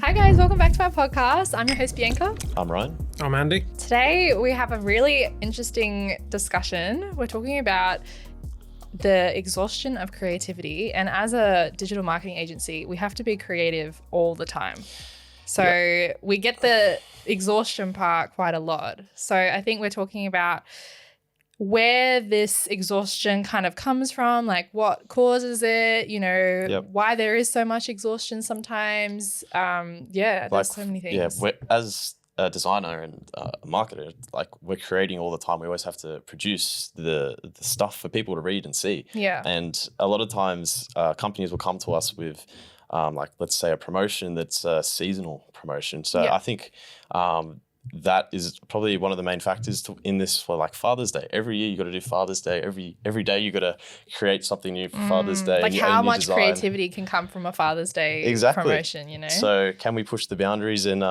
Hi guys, welcome back to our podcast. I'm your host Bianca. I'm Ryan. I'm Andy. Today we have a really interesting discussion. We're talking about the exhaustion of creativity, and as a digital marketing agency, we have to be creative all the time. So we get the exhaustion part quite a lot. So I think we're talking about where this exhaustion kind of comes from, like what causes it, why there is so much exhaustion sometimes. There's so many things. Yeah, as a designer and a marketer, like we're creating all the time. We always have to produce the stuff for people to read and see. Yeah. And a lot of times companies will come to us with let's say a promotion that's a seasonal promotion. So I think that is probably one of the main factors in this for like Father's Day. Every year you got to do Father's Day. Every day you got to create something new for Father's Day. Like how much creativity can come from a Father's Day promotion, So can we push the boundaries and,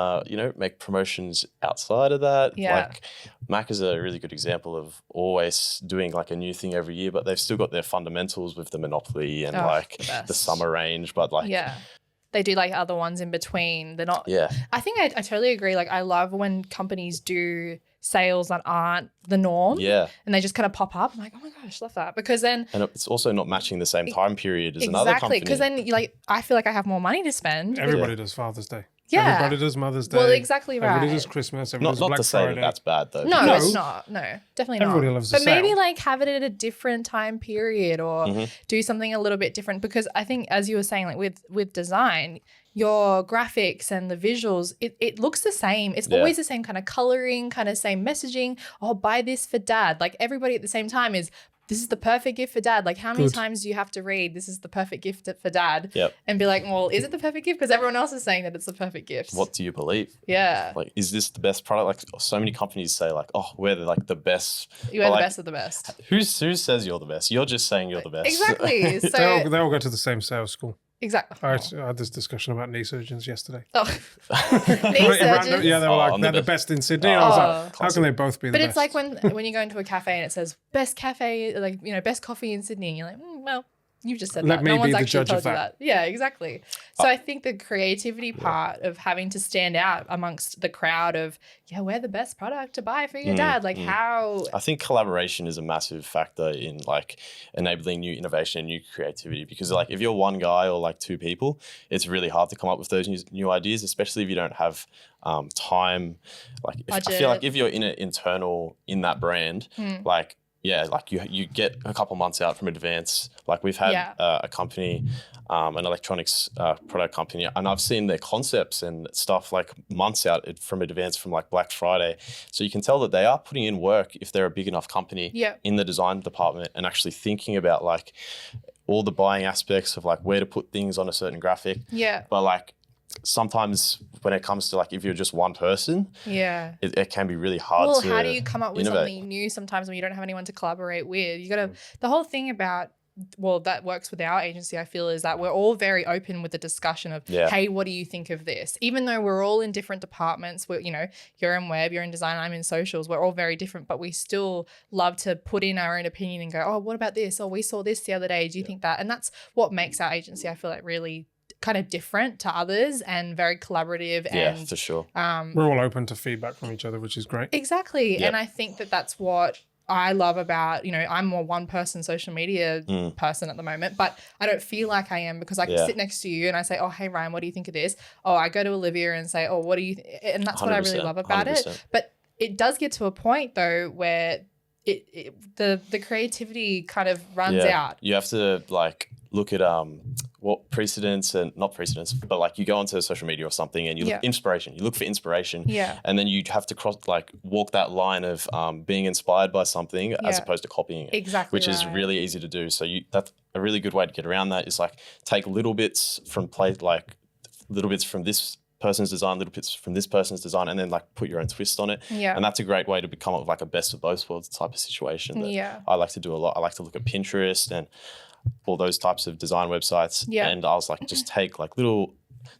make promotions outside of that? Yeah. Like Mac is a really good example of always doing like a new thing every year, but they've still got their fundamentals with the Monopoly and the summer range. But they do like other ones in between. They're not. Yeah. I think I totally agree. Like I love when companies do sales that aren't the norm. Yeah. And they just kind of pop up. I'm like, oh my gosh, love that. Because then. And it's also not matching the same time period as another company. Exactly. Because then I feel like I have more money to spend. Everybody does Father's Day. Yeah. Everybody does Mother's Day. Well, exactly right. Everybody does Christmas. Everybody does Black to say Friday. that's bad though. No, it's not. No, definitely not. Everybody loves a But maybe sale. like have it at a different time period or do something a little bit different. Because I think, as you were saying, like with design, your graphics and the visuals, it looks the same. It's always the same kind of coloring, kind of same messaging. Oh, buy this for dad. Like everybody at the same time is, this is the perfect gift for dad. Like how many times do you have to read, this is the perfect gift for dad? Yep. And be like, well, is it the perfect gift? Because everyone else is saying that it's the perfect gift. What do you believe? Yeah. Like, is this the best product? Like so many companies say like, oh, we're the best. You're the best of the best. Who says you're the best? You're just saying you're the best. Exactly. So They all go to the same sales school. Exactly. I had this discussion about knee surgeons yesterday. Oh. Knee surgeons? Yeah, they were like, they're the best in Sydney. And I was like, how can they both be the best? But it's like when you go into a cafe and it says best cafe, like, best coffee in Sydney. And you're like, well, you just said Let that. me No be one's the actually judge told of you that. that. Yeah, exactly. So I think the creativity part of having to stand out amongst the crowd of, we're the best product to buy for your dad. Like how... I think collaboration is a massive factor in like enabling new innovation and new creativity, because like if you're one guy or like two people, it's really hard to come up with those new ideas, especially if you don't have time. Like I feel like if you're internal in that brand, you get a couple months out from advance. Like we've had a company, an electronics product company, and I've seen their concepts and stuff like months out from advance from like Black Friday. So you can tell that they are putting in work if they're a big enough company in the design department and actually thinking about like all the buying aspects of like where to put things on a certain graphic. Yeah. But like sometimes when it comes to like if you're just one person, it can be really hard to how do you come up with innovate. something new sometimes when you don't have anyone to collaborate with? You got to the whole thing about that works with our agency, I feel, is that we're all very open with the discussion of, hey, what do you think of this? Even though we're all in different departments, you're in web, you're in design, I'm in socials, we're all very different, but we still love to put in our own opinion and go, oh, what about this? Oh, we saw this the other day. Do you think that? And that's what makes our agency, I feel like, really kind of different to others and very collaborative. And for sure. We're all open to feedback from each other, which is great. Exactly. And I think that's what I love about, I'm more one person social media person at the moment, but I don't feel like I am because I can sit next to you and I say, oh, hey, Ryan, what do you think of this? Oh, I go to Olivia and say, oh, what do you and that's what I really love about 100%. it. But it does get to a point though where the creativity kind of runs out. You have to like look at what precedents and not precedents, but like you go onto social media or something and you look inspiration. You look for inspiration, and then you have to walk that line of being inspired by something as opposed to copying it. Exactly, which is really easy to do. So that's a really good way to get around that. Is like take little bits from this person's design, little bits from this person's design, and then like put your own twist on it. Yeah. And that's a great way to become up with like a best of both worlds type of situation that I like to do a lot. I like to look at Pinterest and all those types of design websites. Yeah. And I was like, just take like little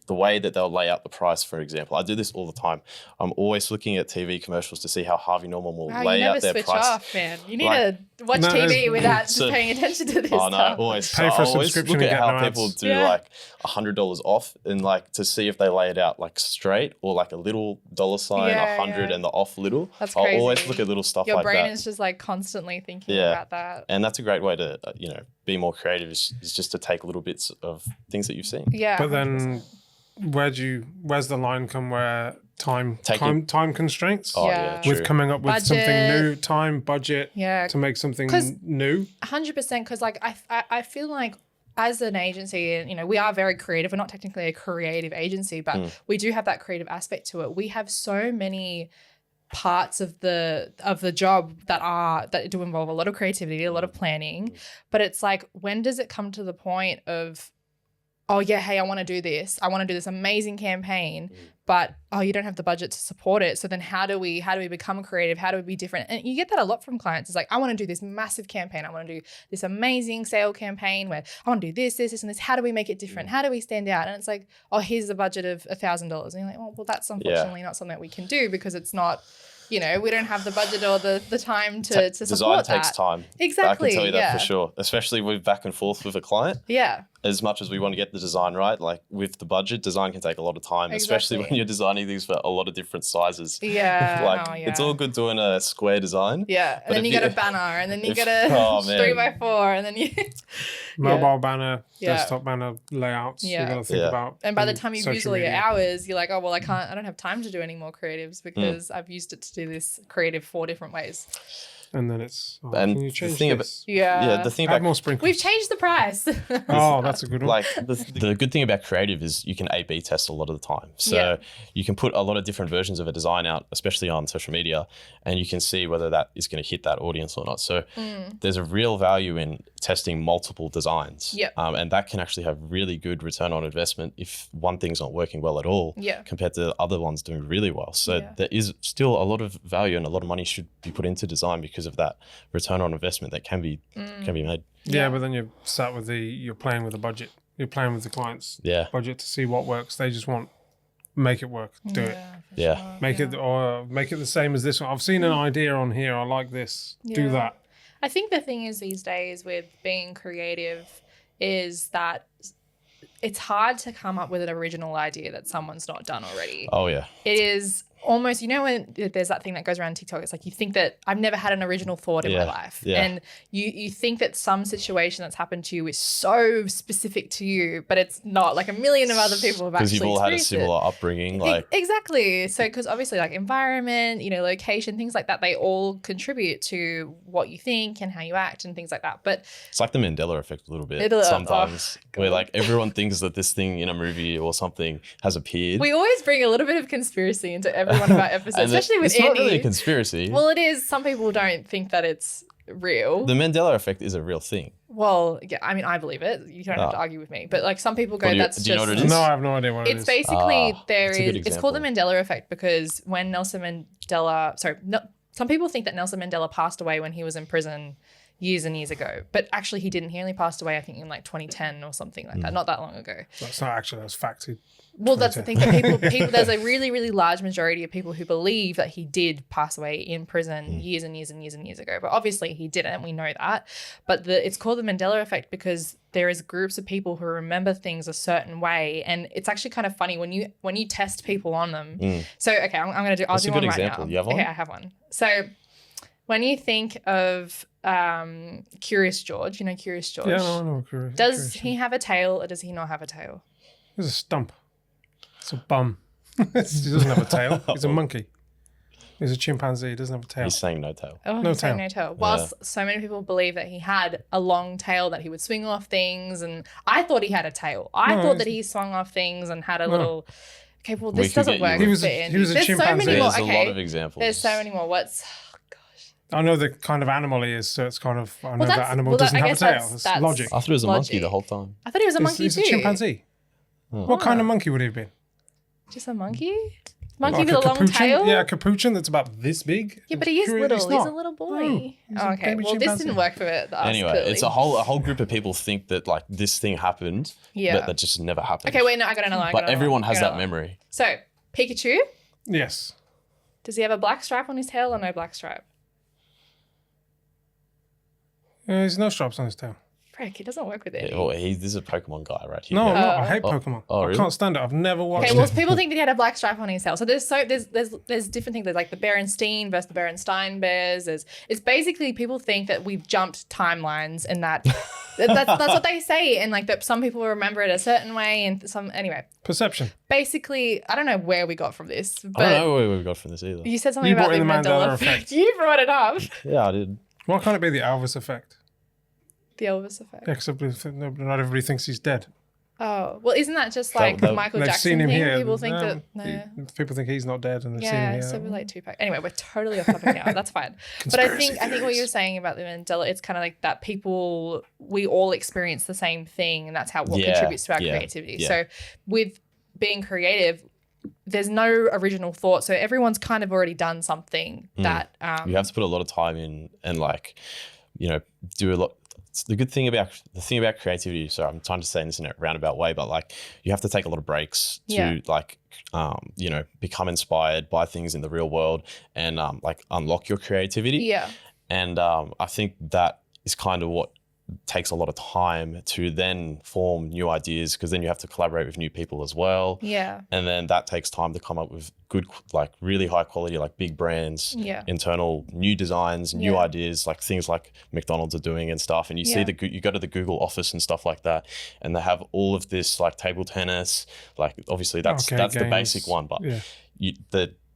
the way that they'll lay out the price, for example. I do this all the time. I'm always looking at TV commercials to see how Harvey Norman will lay out their price. You never switch off, man. You need to watch TV without just paying attention to this stuff. No, always. Pay for a subscription look and at get how no people ads. do like $100 off and like to see if they lay it out like straight or like a little dollar sign, 100 and the off little. That's crazy. I'll always look at little stuff like that. Your brain is just like constantly thinking about that. And that's a great way to, be more creative is just to take little bits of things that you've seen. Yeah. But then where's the line come where time constraints? Oh, yeah, with coming up with budget. Something new, time, budget to make something new. 100%, because like I feel like as an agency, and we are very creative. We're not technically a creative agency, but we do have that creative aspect to it. We have so many parts of the job that do involve a lot of creativity, a lot of planning, but it's like, when does it come to the point of, oh yeah, hey, I want to do this amazing campaign, but you don't have the budget to support it. So then how do we become creative? How do we be different? And you get that a lot from clients. It's like, I want to do this massive campaign. I want to do this amazing sale campaign where I want to do this, and this. How do we make it different? How do we stand out? And it's like, oh, here's a budget of $1,000. And you're like, well, that's unfortunately not something that we can do because it's not, we don't have the budget or the time to support that. Design takes time. Exactly. I can tell you that for sure, especially with back and forth with a client. Yeah. As much as we want to get the design right, like with the budget, design can take a lot of time, especially when you're designing these for a lot of different sizes. Yeah. It's all good doing a square design. Yeah. And then you got a banner, and then you got a 3x4, and then you mobile banner, desktop banner layouts. You got to think about. And by the time you've used all your hours, you're like, oh well, I don't have time to do any more creatives because I've used it to do this creative 4 different ways. And then it's and can you change the thing this? the thing about more sprinkles. We've changed the price. Oh, that's a good one. Like the good thing about creative is you can A/B test a lot of the time. So you can put a lot of different versions of a design out, especially on social media, and you can see whether that is going to hit that audience or not. So there's a real value in testing multiple designs. And that can actually have really good return on investment if one thing's not working well at all compared to other ones doing really well. So there is still a lot of value and a lot of money should be put into design because of that return on investment that can be made. Yeah, but then you're playing with the budget. You're playing with the client's budget to see what works. They just want make it work, do it. Sure. Make it the same as this one. I've seen an idea on here. I like this. Do that. I think the thing is these days with being creative is that it's hard to come up with an original idea that someone's not done already. Oh yeah. It is almost, when there's that thing that goes around TikTok, it's like you think that I've never had an original thought in my life. And you think that some situation that's happened to you is so specific to you, but it's not. Like a million of other people have actually because you've all had a similar upbringing. Exactly. So because obviously like environment, location, things like that, they all contribute to what you think and how you act and things like that. But it's like the Mandela effect a little bit sometimes where like everyone thinks that this thing in a movie or something has appeared. We always bring a little bit of conspiracy into every one of our episodes, especially with Andy. It's not really a conspiracy. Well, it is. Some people don't think that it's real. The Mandela effect is a real thing. Well, yeah, I mean, I believe it. You don't have to argue with me. But like some people go, do you know what it is? No, I have no idea what it is. It's basically it's called the Mandela effect because when some people think that Nelson Mandela passed away when he was in prison years and years ago, but actually he didn't. He only passed away, I think, in like 2010 or something like that, not that long ago. That's not actually, that's facted. Well, that's the thing that people there's a really, really large majority of people who believe that he did pass away in prison years and years and years and years ago. But obviously he didn't. We know that. But it's called the Mandela effect because there is groups of people who remember things a certain way, and it's actually kind of funny when you test people on them. So okay, I'll do one right now. You have one? Okay, I have one. So when you think of Curious George, Curious George. Yeah, I know Curious. Does he have a tail or does he not have a tail? He's a stump. It's a bum. He doesn't have a tail. He's a monkey. He's a chimpanzee. He doesn't have a tail. He's saying no tail. Oh, no he's saying tail. no tail. Whilst so many people believe that he had a long tail that he would swing off things, and I thought he had a tail. I thought that he swung off things and had a little. Okay, well this doesn't work. He was a There's chimpanzee. so many more. There's a lot of examples. There's so many more. I know the kind of animal he is, so it's kind of that animal doesn't have a tail. That's logic. I thought it was a monkey the whole time. I thought he was a monkey He's too. a chimpanzee. What kind of monkey would he have been? Just a monkey? Monkey Like with a long capuchin? tail? Yeah, a capuchin that's about this big. Yeah, but he is Curious- little. not. He's a little boy. He's a Okay, baby well, this chimpanzee. didn't work for us. Anyway, clearly. it's a whole group of people think that like this thing happened, Yeah. but that just never happened. Okay, wait, no, I got another one. But everyone has that memory. So, Pikachu, Yes. does he have a black stripe on his tail or no black stripe? There's no stripes on his tail. Frick, it doesn't work with it. Well, this is a Pokemon guy right here. No, I'm Yeah. not. I hate Pokemon. really? I can't stand it. I've never watched Okay, well, it. people think that he had a black stripe on his tail. So there's different things. There's like the Berenstein versus the Berenstein bears. It's basically people think that we've jumped timelines and that's what they say. And like that some people remember it a certain way and some anyway. Perception. Basically, I don't know where we got from this, but I don't know where we got from this either. you said something You about brought the in the Mandela Mandela effect. effect. You brought it up. Yeah, I did. Why can't it be the Elvis effect? The Elvis effect. Yeah, because not everybody thinks he's dead. Oh, well, isn't that just like that- Michael They've Jackson seen him thing? here. People think that People think he's not dead, and they've seen him yeah, here. so we're like Tupac. Anyway, we're totally off topic now. That's fine. But I think what you're saying about the Mandela, it's kind of like that we all experience the same thing, and that's what contributes to our creativity. Yeah. So with being creative, there's no original thought. So everyone's kind of already done something that You have to put a lot of time in and like, do a lot. The thing about creativity. So I'm trying to say this in a roundabout way, but like you have to take a lot of breaks to like, become inspired by things in the real world and like unlock your creativity. Yeah. And I think that is kind of what takes a lot of time to then form new ideas because then you have to collaborate with new people as well. Yeah. And then that takes time to come up with good, like really high quality, like big brands, internal new designs, new ideas, like things like McDonald's are doing and stuff. And you see you go to the Google office and stuff like that, and they have all of this like table tennis, like obviously that's the basic one, but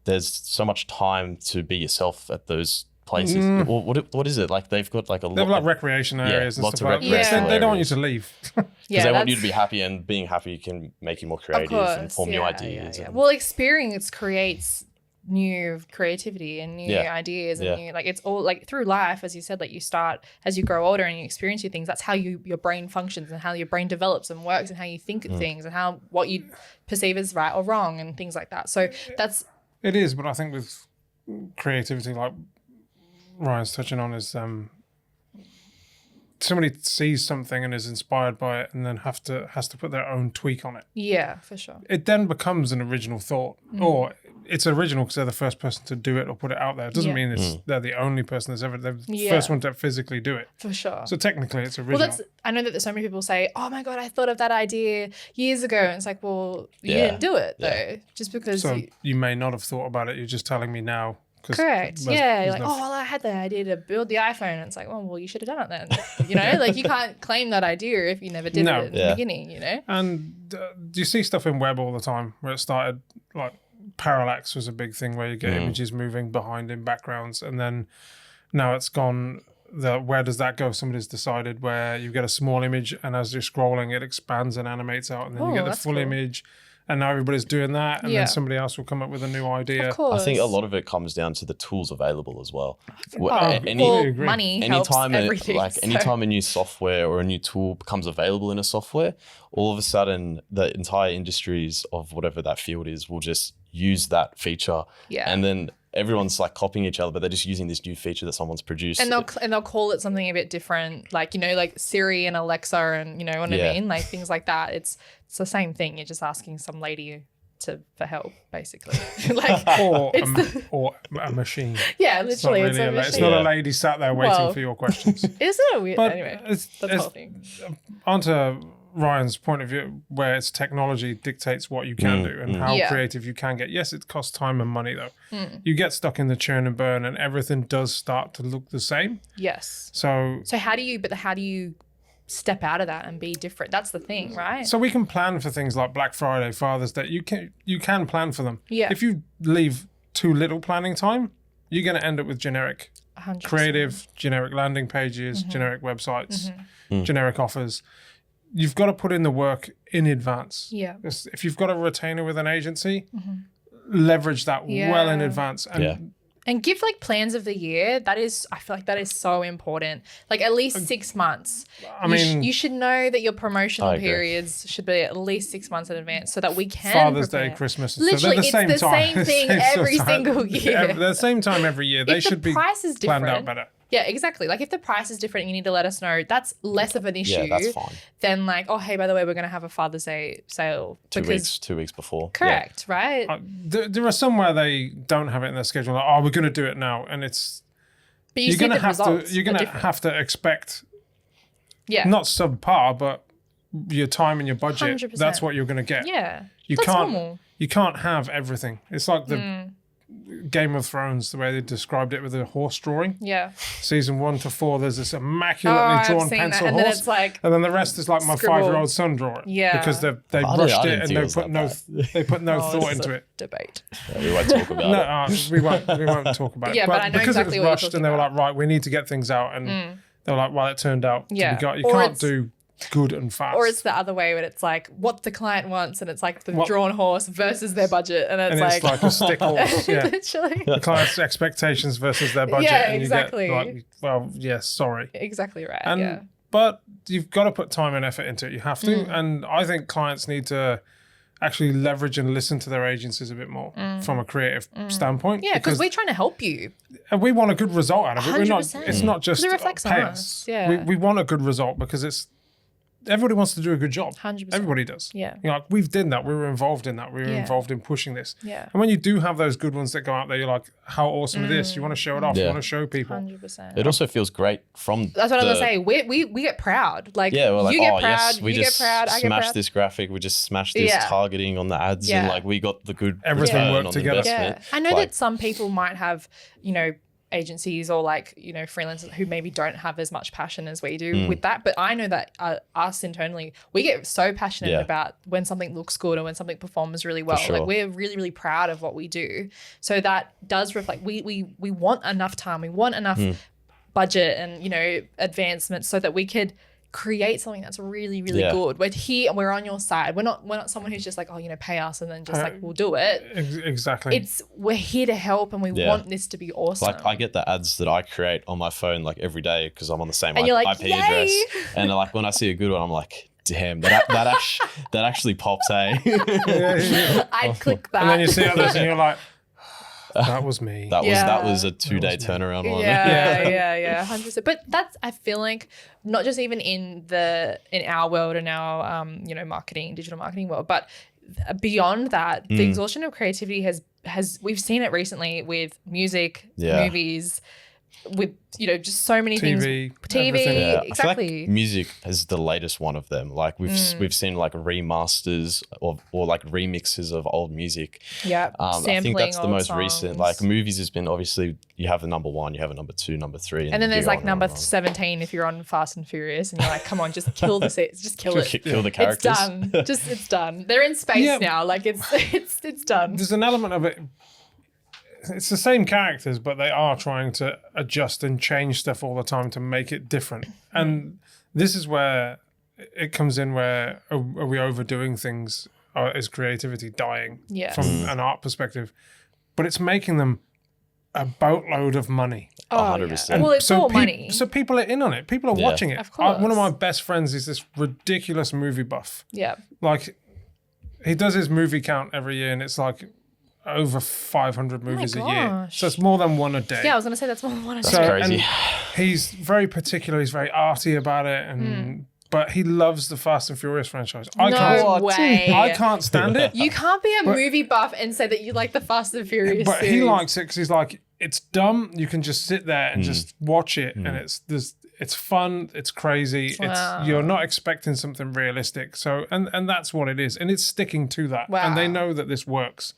there's so much time to be yourself at those places. What is it like? They've got like they have like recreation areas and lots stuff of like that. They don't want you to leave. Because they want you to be happy, and being happy can make you more creative and form new ideas. Yeah. Well, experience creates new creativity and new ideas and new, like it's all like through life, as you said, like you start as you grow older and you experience new things. That's how your brain functions and how your brain develops and works and how you think of things and what you perceive as right or wrong and things like that. So it is, but I think with creativity, like Ryan's touching on, is somebody sees something and is inspired by it and then has to put their own tweak on it. Yeah, for sure. It then becomes an original thought, or it's original because they're the first person to do it or put it out there. It doesn't mean they're the only person they're the first one to physically do it. For sure. So technically it's original. Well, I know that there's so many people say, oh my God, I thought of that idea years ago. And it's like, well, you didn't do it though. Just because you may not have thought about it. You're just telling me now. Correct. You're like, well, I had the idea to build the iPhone. And it's like, well, you should have done it then. Like you can't claim that idea if you never did it in the beginning, And do you see stuff in web all the time where it started, like parallax was a big thing where you get images moving behind in backgrounds, and then now it's gone. Where does that go? Somebody's decided where you get a small image and as you're scrolling it expands and animates out, and then you get the full image. And now everybody's doing that, and then somebody else will come up with a new idea. Of course. I think a lot of it comes down to the tools available as well. Money helps everything. Anytime a new software or a new tool becomes available in a software, all of a sudden the entire industries of whatever that field is will just use that feature. Yeah. And then everyone's like copying each other, but they're just using this new feature that someone's produced. And they'll call it something a bit different, like, like Siri and Alexa and, what I mean? Like things like that. It's the same thing. You're just asking some lady for help, basically. or a machine. Yeah, literally. It's not, it's not a lady sat there waiting for your questions. Isn't it weird? But anyway, that's the whole thing. Onto Ryan's point of view, where it's technology dictates what you can do and how creative you can get. Yes, it costs time and money though. You get stuck in the churn and burn and everything does start to look the same. Yes. So how do you step out of that and be different? That's the thing, right? So we can plan for things like Black Friday, Father's Day. You can plan for them. Yeah. If you leave too little planning time, you're going to end up with generic 100%. creative, generic landing pages, generic websites, generic offers. You've got to put in the work in advance. Yeah. If you've got a retainer with an agency, leverage that well in advance. And And give like plans of the year. I feel like that is so important. Like at least 6 months. I mean, you should know that your promotional I agree. periods should be at least 6 months in advance so that we can Father's prepare. Day, Christmas. Literally, so they're the it's same the time. same thing every single year. They're the same time every year. They If should the be price is planned different, out better. yeah, exactly. Like if the price is different and you need to let us know, that's less of an issue that's fine. than like, oh, hey, by the way, we're going to have a Father's Day sale. 2 weeks before. Correct, right? There are some where they don't have it in their schedule. Like, oh, we're going to do it now, and it's But you you're see going the to have to results you're going are to different. have to expect Yeah. not subpar, but your time and your budget. 100%. That's what you're going to get. Yeah. You That's can't normal. you can't have everything. It's like the Game of Thrones, the way they described it with a horse drawing. Yeah. Season 1 to 4, there's this Oh, immaculately I've drawn seen pencil that. And horse. then it's like, And then the rest is like my scribbled. 5-year-old son draw it. Yeah. Because they I rushed didn't it and think it they was put that no bad. they put no oh, thought this is into a it. debate. Yeah, we won't talk about No, it. we won't talk about Yeah, it. but I know because exactly it what you're was rushed and they were talking like, right, we need to get things out, and they were like, well, it turned out Yeah. to be you Or can't it's- do good and fast. Or it's the other way when it's like what the client wants and it's like the What- drawn horse versus their budget. And it's, and it's like a stick horse. Yeah. Literally. The client's expectations versus their budget. Yeah, and exactly. You get like, well, yes, sorry. Exactly right. And yeah. but you've got to put time and effort into it. You have to. Mm. And I think clients need to actually leverage and listen to their agencies a bit more from a creative standpoint. Mm. Yeah, because we're trying to help you. and we want a good result out of it. We're not. 100%. It's not just 'Cause it reflects on pay us. us. Yeah. We want a good result because everybody wants to do a good job. 100%. Everybody does. Yeah. You know, like we've done that. We were involved in that. We were Yeah. involved in pushing this. Yeah. And when you do have those good ones that go out there, you're like, how awesome is this? You want to show it off. You Yeah. want to show people. 100%. It also feels great from That's what I was the- going to say. We get proud. Like, Yeah, we're like, you get oh proud, yes, we you just get proud, I get smashed proud. this graphic, we just smashed this Yeah. targeting on the ads, and Yeah. like we got the good Everything return worked on together. the Yeah. investment. I know Like, that some people might have, agencies or like, freelancers who maybe don't have as much passion as we do with that. But I know that us internally, we get so passionate Yeah. about when something looks good or when something performs really well. sure. Like we're really, really proud of what we do. So that does reflect, we want enough time. We want enough budget and, advancement so that we could create something that's really, really Yeah. good. We're here and we're on your side. We're not someone who's just like, pay us and then just like, we'll do it. Exactly. We're here to help and we Yeah. want this to be awesome. Like I get the ads that I create on my phone like every day because I'm on the same And you're like, IP "Yay!" address, and like when I see a good one, I'm like, damn, that actually pops, eh? I'd click that. and then you see others and you're like, that was me. That Yeah. was a 2-day turnaround one. yeah, 100%. But that's, I feel like, not just even in our world and our digital marketing world, but beyond that, the exhaustion of creativity has we've seen it recently with music, Yeah. movies, with just so many TV, things. everything. Yeah, Exactly. I feel like music is the latest one of them. Like we've seen like remasters or like remixes of old music. Yeah, I think sampling that's the old most recent. songs. Like movies has been obviously you have a number 1, you have a number 2, number 3, And then there's you go like on number and on. 17 if you're on Fast and Furious and you're like, come on, just kill the seats, just kill it. Kill the It's characters. done. It's done. They're in space Yeah. now. Like it's done. There's an element of it. It's the same characters, but they are trying to adjust and change stuff all the time to make it different. And this is where it comes in where are we overdoing things? Or is creativity dying Yes. from an art perspective? But it's making them a boatload of money. Oh, 100%. yeah. Well, it's all money. So people are in on it. People are Yeah. watching it. Of course. One of my best friends is this ridiculous movie buff. Yeah. Like, he does his movie count every year, and it's like over 500 movies a year. gosh. So it's more than one a day. Yeah, I was gonna say that's more than one of That's those. crazy. And he's very particular. He's very arty about it, and but he loves the Fast and Furious franchise. I No can't. way. I can't stand it. You can't be a movie buff and say that you like the Fast and Furious But series. he likes it because he's like, it's dumb. You can just sit there and just watch it, and it's fun. It's crazy. Wow. It's you're not expecting something realistic. So and that's what it is, and it's sticking to that. Wow. And they know that this works.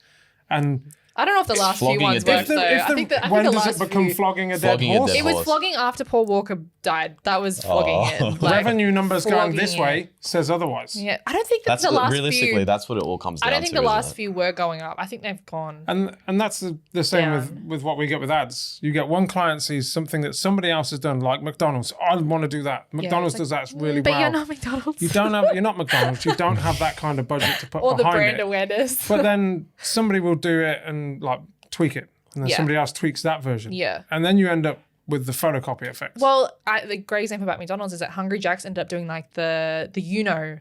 And I don't know if the last few flogging ones a dead- worked though. I think the when does last it become few, flogging a dead Flogging a horse? dead it was horse. flogging after Paul Walker died. That was flogging it. Like, Revenue numbers going flogging this it. way says otherwise. Yeah, I don't think that That's the last realistically few. that's what it all comes down I to. don't think the isn't last it? few were going up. I think they've gone. And that's the same Down. with what we get with ads. You get one client sees something that somebody else has done, like McDonald's. I want to do that. McDonald's it's does that really but well. you're not McDonald's. You're not McDonald's. You don't have that kind of budget to put or the behind brand it. awareness. But then somebody will do it and like tweak it. and then Yeah. somebody else tweaks that version. Yeah. And then you end up with the photocopy effect. Well, the great example about McDonald's is that Hungry Jack's ended up doing like the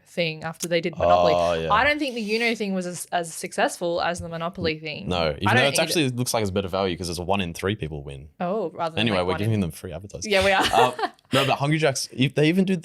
thing after they did Monopoly. Oh, yeah. I don't think the thing was as successful as the Monopoly thing. No, even though it's actually it looks like it's better value because it's a 1 in 3 people win. Oh, rather than Anyway, like we're one giving in- them free advertising. Yeah, we are. No, but Hungry Jack's, they even do,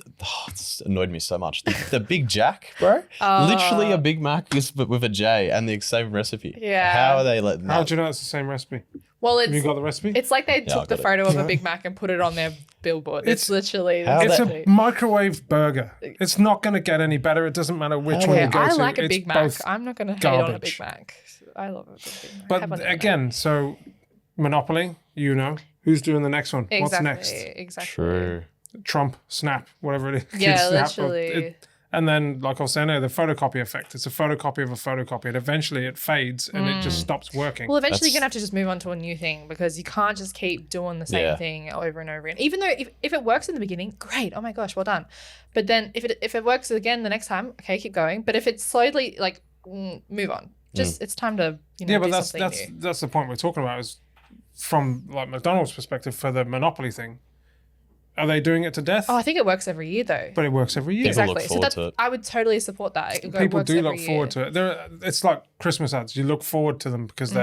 it's annoyed me so much. The Big Jack, bro. Literally a Big Mac just with a J and the same recipe. Yeah. How are they letting How that? do you know it's the same recipe? Well, Have you got the recipe? it's like they took I've the got it. photo of a Big Mac and put it on their billboard. It's literally How It's that- a microwave burger. It's not going to get any better. It doesn't matter which one Okay, you go I to. like a It's Big Mac. both I'm not going to hate on a garbage. Big Mac. I love a Big Mac. Have But one of them. again, so Monopoly, who's doing the next one? What's next? Exactly. True. Trump, Snap, whatever it is. Yeah, Snap, literally. and then, like I was saying, the photocopy effect. It's a photocopy of a photocopy, and eventually it fades and it just stops working. Well, eventually That's- you're going to have to just move on to a new thing because you can't just keep doing the same Yeah. thing over and over again. Even though if it works in the beginning, great. Oh my gosh, well done. But then if it works again the next time, okay, keep going. But if it's slowly like move on. Just it's time to yeah, but do that's something new. that's the point we're talking about. Is from like McDonald's perspective for the Monopoly thing. Are they doing it to death? Oh, I think it works every year though. But it works every year. People Exactly. look So forward that's to it. I would totally support that. People do look forward to it. It's like Christmas ads. You look forward to them because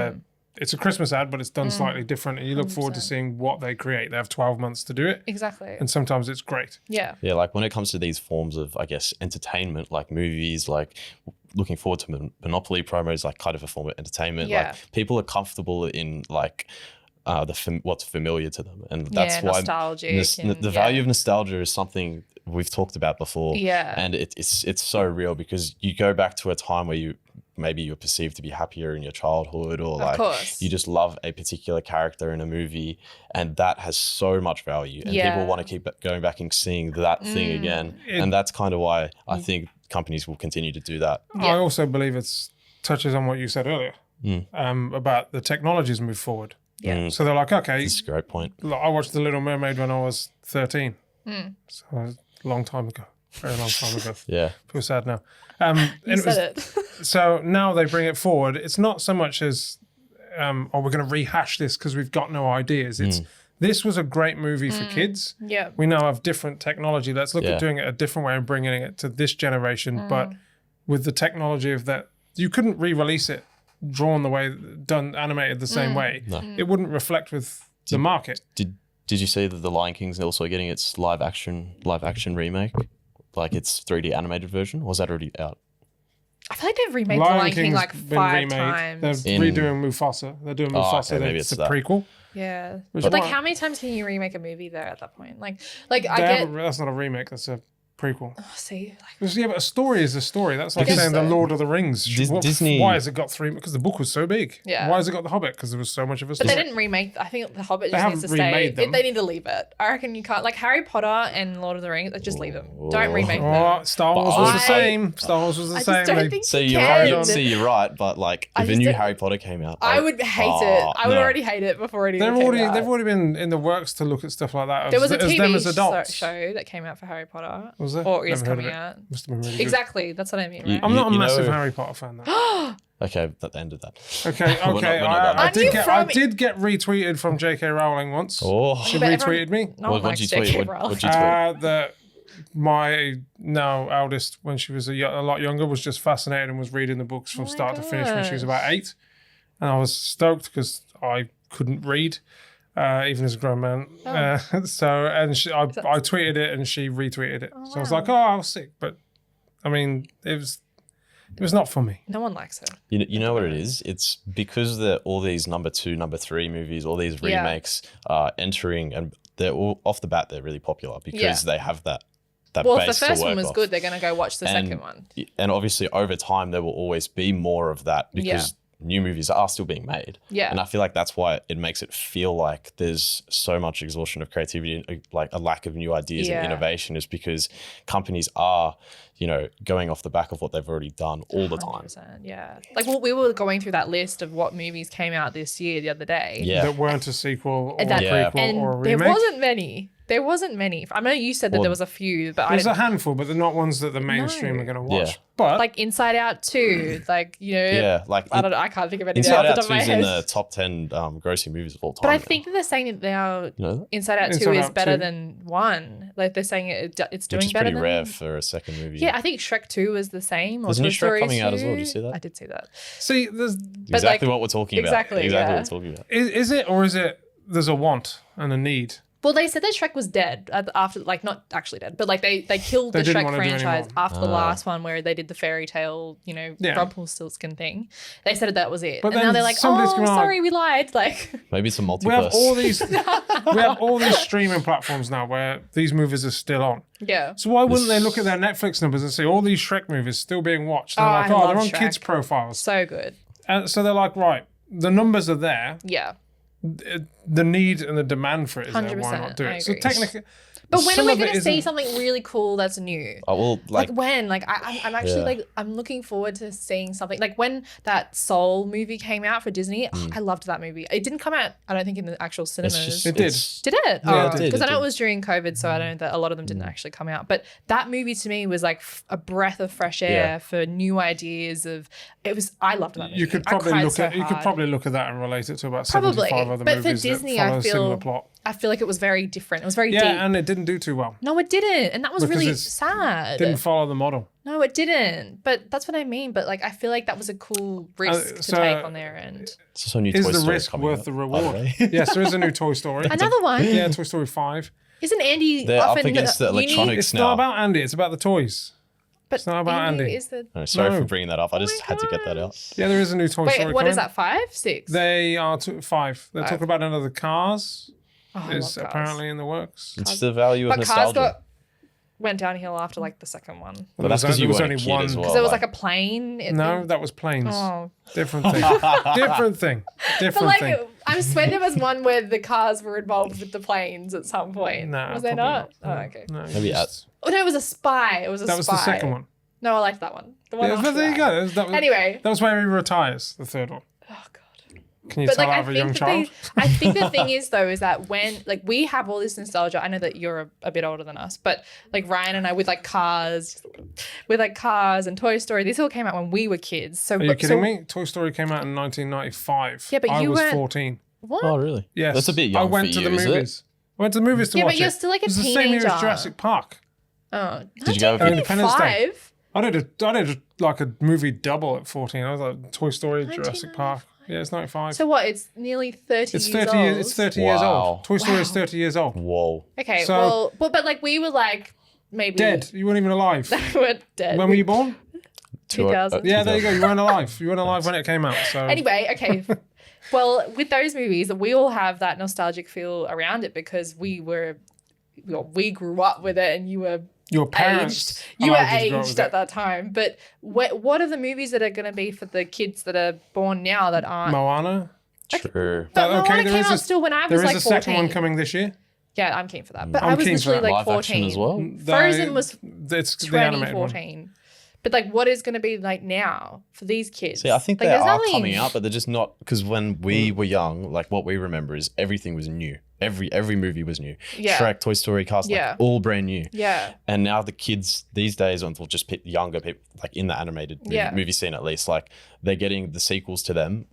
it's a Christmas ad, but it's done slightly different, and you look forward to 100%. seeing what they create. They have 12 months to do it, Exactly. and sometimes it's great. Yeah. Yeah, like when it comes to these forms of, I guess, entertainment, like movies, like looking forward to Monopoly promos, like kind of a form of entertainment. Yeah. Like people are comfortable in like what's familiar to them, and that's why nostalgic. the value of nostalgia is something we've talked about before. Yeah. And it's so real because you go back to a time where maybe you're perceived to be happier in your childhood, or like course. you just love a particular character in a movie, and that has so much value, and Yeah. people want to keep going back and seeing that thing again. And that's kind of why I think companies will continue to do that. Yeah. I also believe it touches on what you said earlier about the technologies move forward. Yeah. So they're like, okay, That's a great point. look, I watched The Little Mermaid when I was 13. So it was a long time ago. Very long time ago. Yeah. Feel sad now. You said it. So now they bring it forward. It's not so much as, we're going to rehash this because we've got no ideas. It's this was a great movie for kids. Yeah. We now have different technology. Let's look Yeah. at doing it a different way and bringing it to this generation. But with the technology of that, you couldn't re-release it drawn the way, done, animated the same way. No. It wouldn't reflect with the market. Did you see that the Lion King's also getting its live action remake? Like its 3D animated version? Or was that already out? I feel like they've remade The Lion King King's like been 5 times. They're redoing Mufasa. They're doing Mufasa. okay, maybe It's it's a that. prequel. Yeah. Which But like one? how many times can you remake a movie there at that point? Like They I get haven't- that's not a remake. That's a prequel. see like Because, yeah, but a story is a story. That's like Because- saying The Lord of the Rings. Disney- Why has it got 3? Because the book was so big. Yeah. Why has it got The Hobbit? Because there was so much of a But story. they didn't remake. I think The Hobbit They just needs to haven't stay. remade them. They need to leave it. I reckon you can't. Like Harry Potter and Lord of the Rings, like, just leave them. Don't remake them. Oh, Star Wars But was the I- same. Star Wars was the I just same. don't They- think So you you're can. right. So you're right, but like I if a just new don't- Harry Potter came out, I would hate it. I would no. already hate it before it even They've came already out. they've already been in the works to look at stuff like that. There was a as them TV as adults. show that came out for Harry Potter. Was there? Or is Never heard of coming it. out. Must have been really good. Exactly. That's what I mean, You- right? I'm not a you massive know- Harry Potter fan though. Okay, that ended that. Okay, We're okay. not that I Aren't you did get I from- did get retweeted from J.K. Rowling once. Oh, She But retweeted me. No one what'd likes you J.K. tweet? Rowling. What'd you tweet? That my now eldest, when she was a lot younger, was just fascinated and was reading the books from Oh my start to finish when she was gosh. about 8, and I was stoked because I couldn't read, even as a grown man. Oh. I tweeted it and she retweeted it. So I was wow. like, oh, I was sick, but I mean, it was not for me. No one likes her. You know what it is? It's because all these number 2, number 3 movies, all these Yeah. remakes are entering, and they're all off the bat. They're really popular because Yeah. they have that Well, if base the first to work one was off. good, they're going to go watch the And- second one. And obviously, over time, there will always be more of that because new movies are still being made. Yeah. And I feel like that's why it makes it feel like there's so much exhaustion of creativity and like a lack of new ideas Yeah. and innovation, is because companies are, going off the back of what they've already done all the time. 100%, yeah. Like we were going through that list of what movies came out this year the other day. Yeah. That weren't a sequel or And a that- prequel And or a there remake. wasn't many. There wasn't many. I know you said that Well, there was a few, but I There's a didn't. handful, but they're not ones that the mainstream No. are going to watch. Yeah. But Like Inside Out 2, like, you know, Yeah, like I don't know. I can't think of anything Inside off the Out top of 2 my is in head. the top 10 grossing movies of all time. But I now. think that they're saying that now You know that? Inside Out 2 Inside is Out better 2. than 1. Like they're saying it's doing Which is better pretty than rare for a second movie. Yeah, I think Shrek 2 was the same. Or There's a Toy new Shrek Story coming out as well. 2. Did you see that? I did see that. see, there's Exactly like- what we're talking about. exactly, Exactly yeah. what we're talking about. is it, or is it there's a want and a need? Well, they said that Shrek was dead after, like, not actually dead, but like they killed They the didn't Shrek wanna do franchise anymore. after the last one where they did the fairy tale, you know, Yeah. Rumpelstiltskin thing. They said that was it, But and now then they're like, somebody's "Oh, gonna like- sorry, we lied." Like, Maybe it's a multiverse. We have all these we have all these streaming platforms now where these movies are still on. yeah, So why wouldn't they look at their Netflix numbers and see all these Shrek movies still being watched? And Oh, they're like, I oh, love they're on Shrek. kids' profiles. so good. And so they're like, right, the numbers are there. Yeah, The need and the demand for it is there. Why 100%, not do I it? So agree. technically, but when are some we of it going to see isn't- something really cool that's new? Oh, well, Like like, when? Like I'm actually Yeah. like I'm looking forward to seeing something. Like when that Soul movie came out for Disney, I loved that movie. It didn't come out, I don't think, in the actual cinemas. it's just, It did. it's- Did it? Yeah, it did, Because I it know it did. was during COVID, so I know that a lot of them didn't actually come out. But that movie to me was like a breath of fresh air Yeah. for new ideas. I loved that movie. you could I probably cried look so at you could hard. probably look at that and relate it to about Probably. 75 other But for movies Disney, that follow I a similar feel plot. I feel like it was very different. It was very Yeah, deep. and it didn't do too well. No, it didn't, and that was Because really it's- sad. Didn't follow the model. No, it didn't. But that's what I mean. But like, I feel like that was a cool risk to so- take on their end. It's also a new Is Toy the Story risk coming worth out, the by reward? way. Yes, there is a new Toy Story. Another one. Yeah, Toy Story 5. Isn't Andy They're up often against the uni? electronics It's now. not about Andy. It's about the toys. But it's not about Andy. Is the No, sorry No. for bringing that up. I just my had to get that out. gosh. Yeah, there is a new Toy Story. Wait, what coming. is that? 5, 6? They are 5. They're Five. talking about another Cars. Oh, I Is love Cars. apparently in the works. It's the value of But Cars nostalgia. went downhill after like the second one because But that's because you There was weren't a only kid one. as well. there was like a plane. No, that was planes. Oh. Different thing. Different thing. But Different like, thing. I swear there was one where the cars were involved with the planes at some point. No, was there probably not? Oh, okay. No, Maybe just- Oh no, it was a spy. It was a that spy. was the second one. No, I liked that one. The one Yeah, after but there you that. go. That was, Anyway. that was where he retires. The third one. Oh god. Can you But tell like, I I have a young think, child? I think the thing is though is that when like we have all this nostalgia. I know that you're a bit older than us, but like Ryan and I with like Cars and Toy Story. These all came out when we were kids. So Are you kidding me? Toy Story came out in 1995. Yeah, but I you was weren't- 14. What? Oh, really? Yes. That's a bit young I went for to you, the is it? movies. I went to the movies to Yeah, watch but you're it. still like a It was the same year as teenager. Jurassic Park. Oh, Did you go for Independence Day? 1995? I did like a movie double at 14. I was like Toy Story, Jurassic Park. Yeah, it's 95. So what? It's nearly 30 it's years 30 old. years. It's 30 years Wow. old. Toy Story is Wow. 30 years old. Whoa. Okay, So- well, but like we were like maybe Dead. You weren't even alive. we're dead. When were you born? 2000. Yeah, there you go. You weren't alive. You weren't alive when it came out. So Anyway, okay. Well, with those movies, we all have that nostalgic feel around it because we grew up with it, and you were your parents. aged. You were allowed to grow aged with at it. that time. But what are the movies that are going to be for the kids that are born now that aren't? Moana. True. But Okay, Moana there came is out a- still when I was There is like a 14. second one coming this year. Yeah, I'm keen for that. But I'm I was keen for literally that. like Live 14. action as well. Frozen was It's the animated one. 2014. But like, what is going to be like now for these kids? See, I think like, they there's are nothing- coming out, but they're just not, because when we were young, like what we remember is everything was new. Every movie was new. Yeah. Shrek, Toy Story, Cars, like Yeah. all brand new. Yeah. And now the kids these days, or just younger people, like in the animated Yeah. movie scene at least, like they're getting the sequels to them,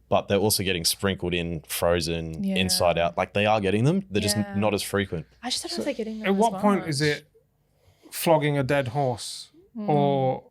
but they're also getting sprinkled in Frozen, Yeah. Inside Out. Like they are getting them. They're just Yeah. not as frequent. I just don't know if they're getting them. At as what point is much. it flogging a dead horse, Hmm. or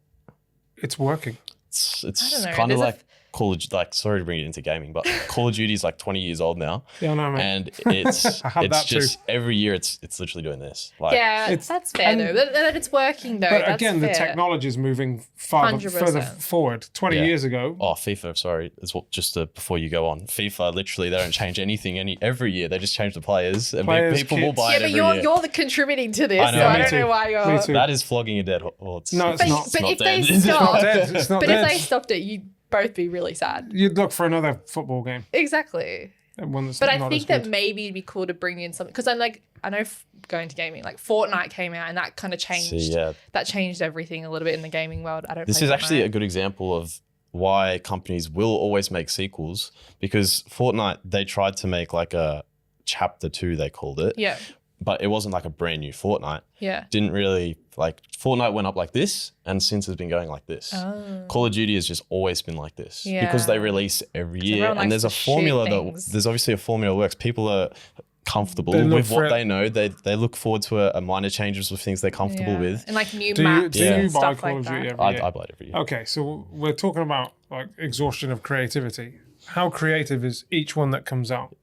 it's working? It's I don't know. kind of There's a like Call of, like, sorry to bring it into gaming, but Call of Duty is like 20 years old now, Yeah, I know, mate. and it's I had it's that too. just every year it's literally doing this. Like, Yeah, It's- that's fair and- though. That it's working though. But That's again, the fair. technology is moving further 100%. forward. 20 Yeah. years ago, Oh, FIFA, sorry. It's what, just before you go on. FIFA, literally, they don't change anything every year. They just change the players, and Players, people will kits. buy Yeah, it but every you're year. you're the contributing to this, I know, so I me don't too. know why you're. Me too. That is flogging a dead horse. No, it's not. But if not they dead. It's not stop, dead. It's not but dead. if they stopped it, you'd both be really sad. You'd look for another football game. Exactly. One that's But I not think as that good. maybe it'd be cool to bring in something because I'm like I know going to gaming like Fortnite came out and that kind of changed. See, yeah. That changed everything a little bit in the gaming world. I don't. This play is actually Fortnite. a good example of why companies will always make sequels, because Fortnite, they tried to make like a chapter 2, they called it. Yeah. but it wasn't like a brand new Fortnite. Yeah. Didn't really like Fortnite went up like this, and since has been going like this. Oh. Call of Duty has just always been like this Yeah. because they release every year, everyone and there's a likes to shoot formula things. there's obviously a formula that works. People are comfortable They look with for what it. they know. They look forward to a minor changes with things they're comfortable Yeah. with. And like new Do you, maps do you and buy stuff Call like of Duty that. every year? I buy it every year. Okay, so we're talking about like exhaustion of creativity. How creative is each one that comes out?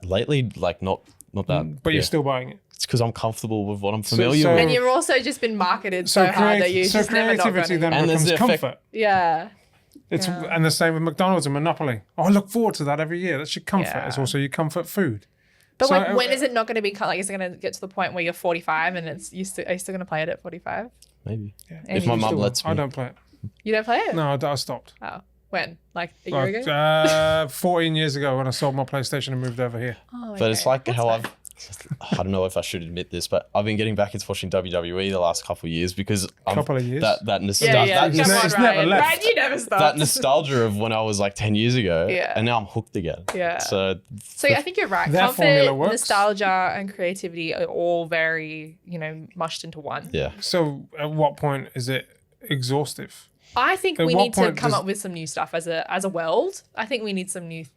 Lately, like not that. But yeah. you're still buying it. It's because I'm comfortable with what I'm familiar so- with. And you've also just been marketed so hard that you so just never not creativity gonna. then And there's becomes the effect- comfort. Yeah. It's Yeah. and the same with McDonald's and Monopoly. Oh, I look forward to that every year. That's your comfort. Yeah. It's also your comfort food. But So, like, when is it not going to be like? Is it going to get to the point where you're 45 and it's are you still going to play it at 45? Maybe. And If my you mum Still, lets me. I don't play it. You don't play it? No, I stopped. Oh, when? Like a year Like, ago? 14 years ago when I sold my PlayStation and moved over here. Oh, But it's okay. like That's how fine. I don't know if I should admit this, but I've been getting back into watching WWE the last couple of years because Couple of years? that Yeah, nostalgia. yeah. It's Come ne- on, it's never Ryan. left. Ryan, you never stopped. That nostalgia of when I was like 10 years ago, Yeah. and now I'm hooked again. Yeah. So So I think you're right. Their formula Comfort, works. nostalgia, and creativity are all very, mushed into one. yeah, So at what point is it exhaustive? I think At we what need to point come does- up with some new stuff as a world. I think we need some new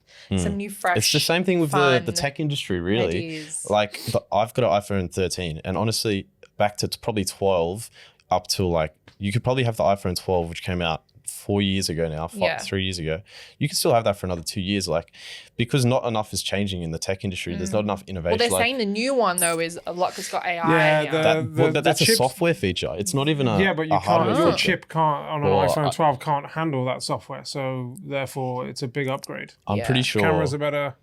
fresh. it's the same thing with the fun tech industry, really. ideas. Like I've got an iPhone 13, and honestly, back to probably 12, up to like you could probably have the iPhone 12, which came out 4 years ago now, Yeah. 3 years ago. You can still have that for another 2 years, like because not enough is changing in the tech industry. There's not enough innovation. Well, they're like, saying the new one though is a lot because it's got AI. Yeah, now. that's a chips- software feature. It's not even a Yeah, but you a hardware can't. Your feature. chip can't on an Or, iPhone 12 can't handle that software. So therefore, it's a big upgrade. I'm Yeah. pretty sure. Cameras are better.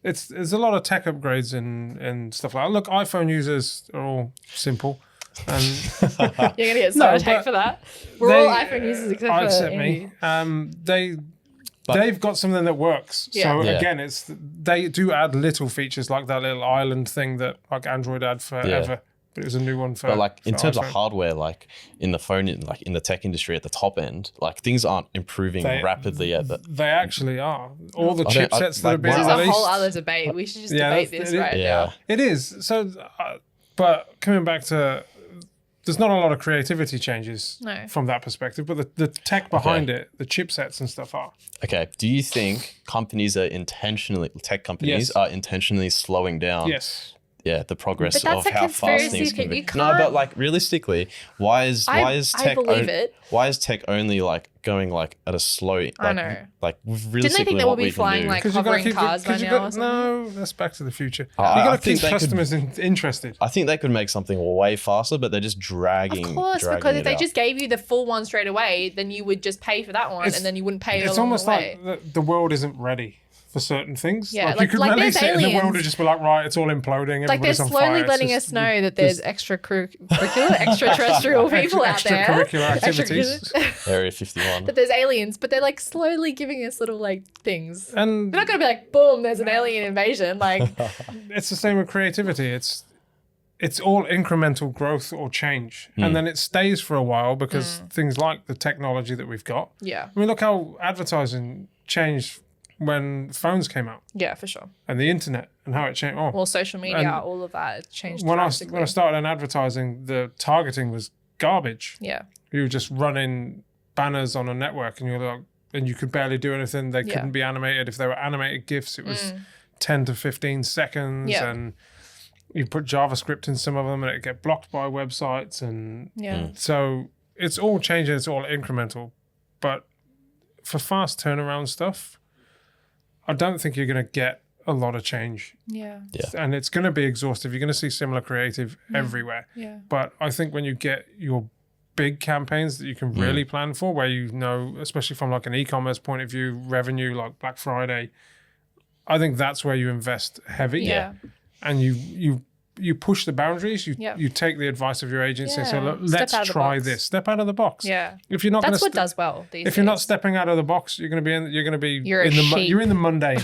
There's a lot of tech upgrades and stuff like that. Look, iPhone users are all simple. And You're gonna get so No, much hate but for that. We're all iPhone users except for except Andy. me. They've got something that works. Yeah. So Yeah. again, they do add little features like that little island thing that like Android had forever. But it was a new one for. But like in for terms of iPhone. hardware, like in the phone, like in the tech industry at the top end, like things aren't improving They- rapidly at the. They actually are. All the I don't- chipsets that like, have been This is wow. a released. whole other debate. We should just Yeah, debate that's- this it is- right Yeah. now. It is. So, but coming back to, there's not a lot of creativity changes No. from that perspective, but the tech behind it, the chipsets and stuff are. Okay. Do you think companies are intentionally, tech companies Yes. are intentionally slowing down? Yes. Yeah, the progress But that's of a how fast conspiracy things can theory. be. You No, but can't- like realistically, why is I tech believe it. why is tech only like going like at a slow like, I know. like Didn't realistically they think they what would be we can flying do? like 'Cause you gotta hovering keep cars by because you now or got something? no. That's Back to the Future. I You got to think keep they could- customers interested. I think they could make something way faster, but they're just dragging. Of course, dragging because if it they out. just gave you the full one straight away, then you would just pay for that one, It's- and then you wouldn't pay it It's along almost the way. like the world isn't ready for certain things. Yeah, you like- could like release there's it and the world aliens. would just be like, right, it's all imploding. Like they're everybody's on slowly fire. It's letting just- us know that there's extraterrestrial people out there. extracurricular activities. Area 51. That there's aliens, but they're like slowly giving us little like things. And They're not gonna be like, boom, there's an alien invasion. Like, it's the same with creativity. It's all incremental growth or change, and then it stays for a while because things like the technology that we've got. yeah, I mean, look how advertising changed when phones came out yeah, for sure. and the internet and how it changed. Oh, Well, social media, And all of that it's changed when I drastically. started in advertising, the targeting was garbage. Yeah, You were just running banners on a network, and you're like, and you could barely do anything. They Yeah. couldn't be animated. If they were animated GIFs, it was 10 to 15 seconds, Yeah. and you put JavaScript in some of them, and it get blocked by websites, and yeah, so it's all changing. It's all incremental, but for fast turnaround stuff, I don't think you're going to get a lot of change, yeah, and it's going to be exhaustive. You're going to see similar creative everywhere. yeah. But I think when you get your big campaigns that you can really plan for, where you know, especially from like an e-commerce point of view, revenue like Black Friday, I think that's where you invest heavy. Yeah. And you push the boundaries. You take the advice of your agency and say, Yeah. look, Step let's out of the try box. this. Step out of the box. Yeah. If you're not going That's to what does well these if you're not days. stepping out of the box, you're going to be You're a in the sheep. you're in the mundane.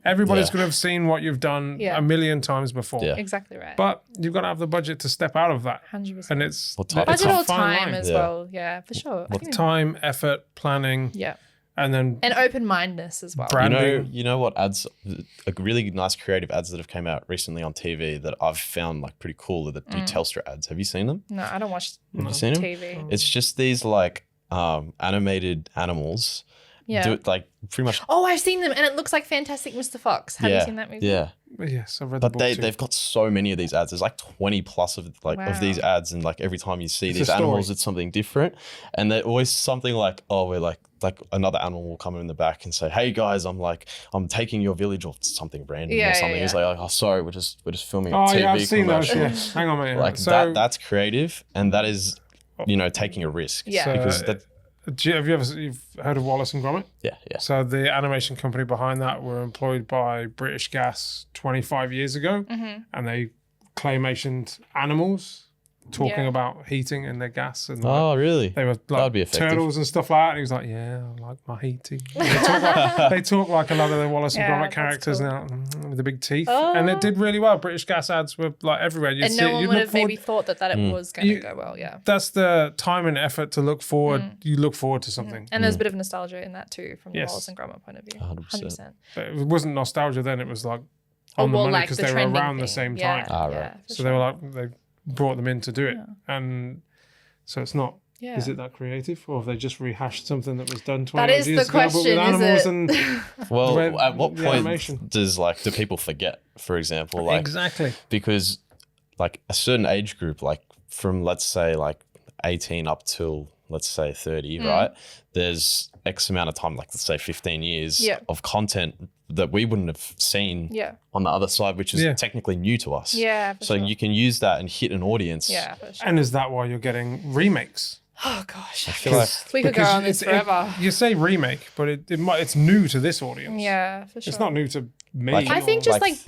Everybody's Yeah. going to have seen what you've done Yeah. a million times before. Yeah. Exactly right. But you've got to have the budget to step out of that. 100%. And it's Or time. it's budget a or fine time line. as Yeah. well. Yeah, for sure. I think- Time, effort, planning, yeah. And then open-mindedness as well. Branding. You know what ads, a really nice creative ads that have came out recently on TV that I've found like pretty cool are the new Telstra ads. Have you seen them? No, I don't watch Have you seen them? TV. It's just these like animated animals. Yeah. Do it like pretty much. Oh, I've seen them, and it looks like Fantastic Mr. Fox. Have you seen that movie? Yeah. Yes, I've read the But book too. they've got so many of these ads. There's like 20 plus of of these ads, and like every time you see It's these a story. animals, it's something different. And they're always something like, oh, we're like another animal will come in the back and say, hey guys, I'm taking your village, or something random or something. It's like, oh sorry, we're just filming a TV I've seen those. commercial. Yeah. Hang on a minute. Like so, that's creative, and that is, taking a risk. Yeah. Because that. have you've heard of Wallace and Gromit? Yeah. So the animation company behind that were employed by British Gas 25 years ago, and they claymationed animals talking about heating and their gas, and Oh, really? they were That would be like effective. turtles and stuff like that. And he was like, "Yeah, I like my heating." They talk like a lot of the Wallace and Gromit that's characters cool. now, with the big teeth, and it did really well. British Gas ads were like everywhere. You'd And see no it. one You'd would look have forward- maybe thought that it was going to go well. Yeah. That's the time and effort to look forward. You look forward to something. And there's a bit of nostalgia in that too, from the Yes. Wallace and Gromit point of view. 100%. But it wasn't nostalgia then. It was like on the money because they were around the same time. Right. So they were like, they brought them in to do it. And so it's not, Yeah. is it that creative? Or have they just rehashed something that was done 20 That is years the ago, but question, with animals is it? and Well, Red- at what the animation. point do people forget, for example? Like, exactly. because like a certain age group, like from let's say like 18 up till let's say 30, right? There's X amount of time, like let's say 15 years of content that we wouldn't have seen on the other side, which is technically new to us. Yeah. So you can use that and hit an audience. Yeah, for sure. And is that why you're getting remakes? Oh gosh. I feel like We could go Because on this forever. you say remake, but it's new to this audience. Yeah, for sure. It's not new to me. Like- I think just Like-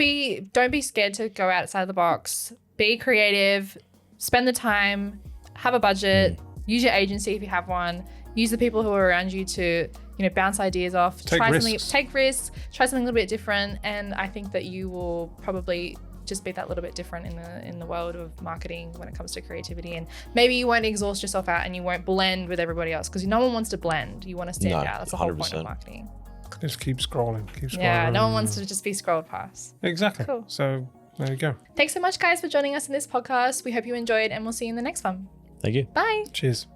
don't be scared to go outside the box. Be creative, spend the time, have a budget, use your agency if you have one, use the people who are around you to, bounce ideas off, Take risks. take risks, try something a little bit different. And I think that you will probably just be that little bit different in the world of marketing when it comes to creativity. And maybe you won't exhaust yourself out and you won't blend with everybody else, because no one wants to blend. You want to stand out. That's the whole point of 100%. marketing. Just keep scrolling. Yeah, no one wants to just be scrolled past. Exactly. Cool. So there you go. Thanks so much, guys, for joining us in this podcast. We hope you enjoyed, and we'll see you in the next one. thank you. Bye. Cheers.